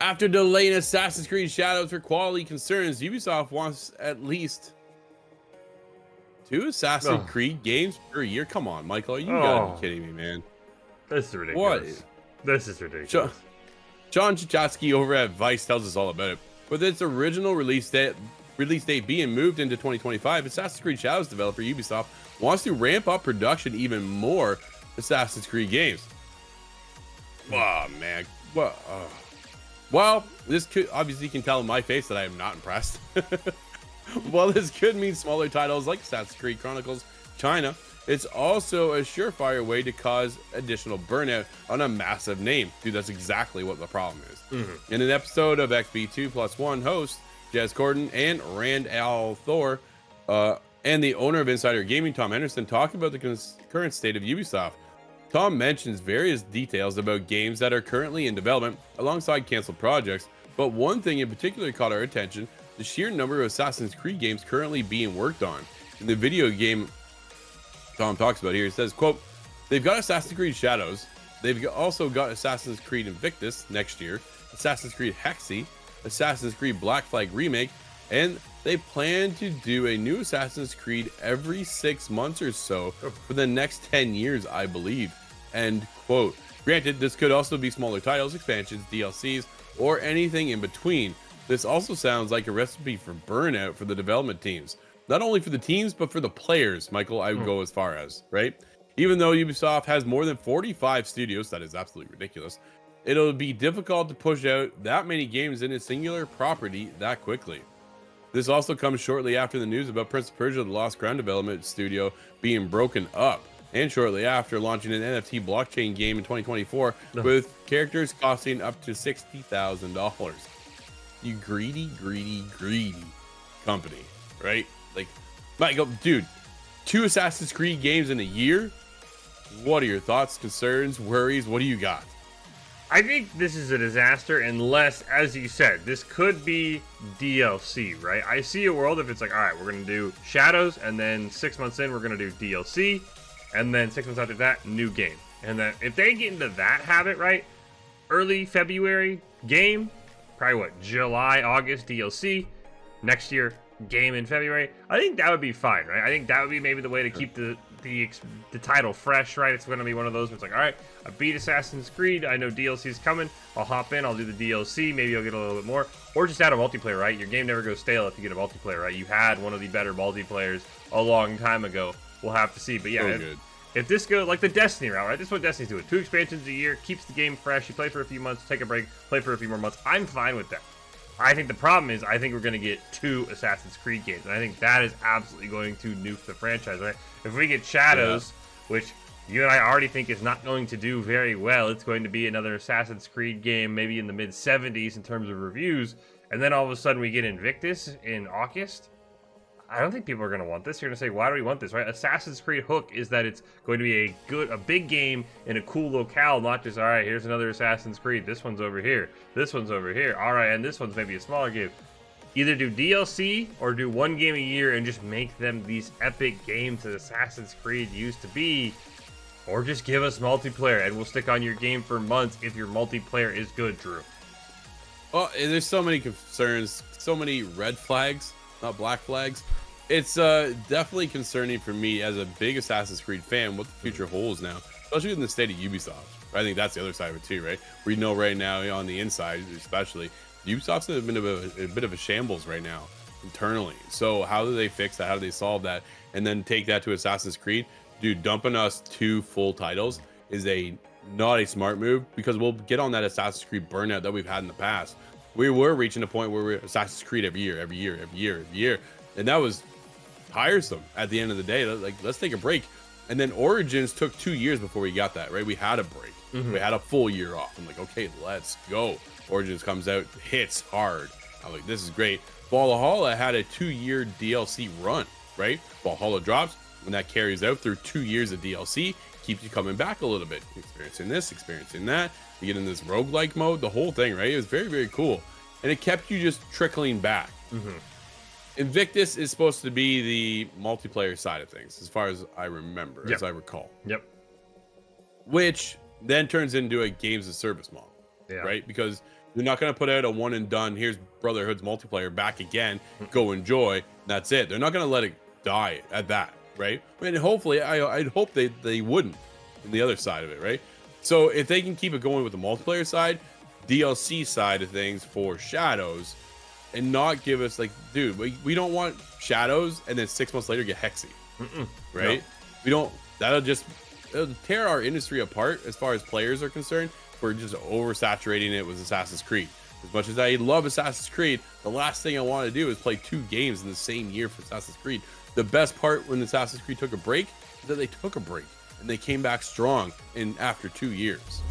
After delaying Assassin's Creed Shadows for quality concerns, Ubisoft wants at least 2 Assassin's Oh, Creed games per year. Come on, Michael, you gotta be oh, kidding me, man. this is What? ridiculous. This is Sean, ridiculous. Sean Chachatsky over at Vice tells us all about it. With its original release date being moved into 2025, Assassin's Creed Shadows developer Ubisoft wants to ramp up production even more Assassin's Creed games. Oh man, what? Well, this could obviously, you can tell in my face that I am not impressed. While this could mean smaller titles like Assassin's Creed Chronicles China, it's also a surefire way to cause additional burnout on a massive name. Dude, that's exactly what the problem is. In an episode of XB2+1, hosts Jez Corden and Rand Al Thor, and the owner of Insider Gaming, Tom Henderson, talk about the current state of Ubisoft. Tom mentions various details about games that are currently in development alongside canceled projects, but one thing in particular caught our attention: the sheer number of Assassin's Creed games currently being worked on. In the video game Tom talks about here, he says, quote, they've got Assassin's Creed Shadows, they've also got Assassin's Creed Invictus next year, Assassin's Creed Hexy, Assassin's Creed Black Flag Remake, and they plan to do a new Assassin's Creed every 6 months or so for the next 10 years, I believe. End quote. Granted, this could also be smaller titles, expansions, DLCs, or anything in between. This also sounds like a recipe for burnout for the development teams. Not only for the teams, but for the players, Michael, I would go as far as, right? Even though Ubisoft has more than 45 studios, that is absolutely ridiculous, it'll be difficult to push out that many games in a singular property that quickly. This also comes shortly after the news about Prince of Persia: The Lost Crown development studio being broken up, and shortly after launching an NFT blockchain game in 2024 with characters costing up to $60,000. You greedy, greedy, greedy company, right? Like, Michael, dude, 2 Assassin's Creed games in a year? What are your thoughts, concerns, worries? What do you got? I think this is a disaster unless, as you said, this could be DLC, right? I see a world if it's like, all right, we're going to do Shadows, and then 6 months in, we're going to do DLC, and then 6 months after that, new game. And then if they get into that habit, right, early February game, probably what, July, August DLC, next year game in February, I think that would be fine, right? I think that would be maybe the way to keep the title fresh, right? It's going to be one of those where it's like, all right, I beat Assassin's Creed, I know DLC is coming, I'll hop in, I'll do the DLC, maybe I'll get a little bit more, or just add a multiplayer, right? Your game never goes stale if you get a multiplayer, right? You had one of the better multiplayers a long time ago. We'll have to see, but yeah, if this goes like the Destiny route, right? This is what Destiny's doing. 2 expansions a year, keeps the game fresh. You play for a few months, take a break, play for a few more months. I'm fine with that. I think the problem is I think we're going to get 2 Assassin's Creed games, and I think that is absolutely going to nuke the franchise, right? If we get Shadows, which you and I already think is not going to do very well, it's going to be another Assassin's Creed game maybe in the mid-70s in terms of reviews, and then all of a sudden we get Invictus in August. I don't think people are going to want this. You're going to say, why do we want this, right? Assassin's Creed hook is that it's going to be a big game in a cool locale, not just, all right, here's another Assassin's Creed. This one's over here. This one's over here. All right, and this one's maybe a smaller game. Either do DLC or do 1 game a year and just make them these epic games that Assassin's Creed used to be, or just give us multiplayer and we'll stick on your game for months if your multiplayer is good, Drew. Well, there's so many concerns, so many red flags, not black flags. It's definitely concerning for me as a big Assassin's Creed fan what the future holds now, especially in the state of Ubisoft. I think that's the other side of it too, right? We know right now on the inside, especially, Ubisoft's in a bit of a shambles right now internally. So how do they fix that? How do they solve that? And then take that to Assassin's Creed? Dude, dumping us 2 full titles is not a smart move, because we'll get on that Assassin's Creed burnout that we've had in the past. We were reaching a point where we're Assassin's Creed every year, and that was tiresome at the end of the day. Like, let's take a break. And then Origins took 2 years before we got that, right? We had a break. We had a full year off. I'm like, okay, let's go. Origins comes out, hits hard. I'm like, this is great. Valhalla had a 2-year DLC run, right? Valhalla drops, when that carries out through 2 years of DLC, keeps you coming back a little bit, experiencing this, experiencing that. You get in this roguelike mode, the whole thing, right? It was very, very cool. And it kept you just trickling back. Invictus is supposed to be the multiplayer side of things, as far as I remember, as I recall. Which then turns into a games of service model, right? Because They're not going to put out a one and done. Here's Brotherhood's multiplayer back again. Go enjoy. That's it. They're not going to let it die at that, right? And hopefully, I'd hope they wouldn't on the other side of it, right? So if they can keep it going with the multiplayer side, DLC side of things for Shadows, and not give us like, dude, we don't want Shadows and then 6 months later get Hexy, right? No. We don't. It'll tear our industry apart as far as players are concerned. We're just oversaturating it with Assassin's Creed. As much as I love Assassin's Creed, the last thing I want to do is play 2 games in the same year for Assassin's Creed. The best part when Assassin's Creed took a break is that they took a break and they came back strong after 2 years.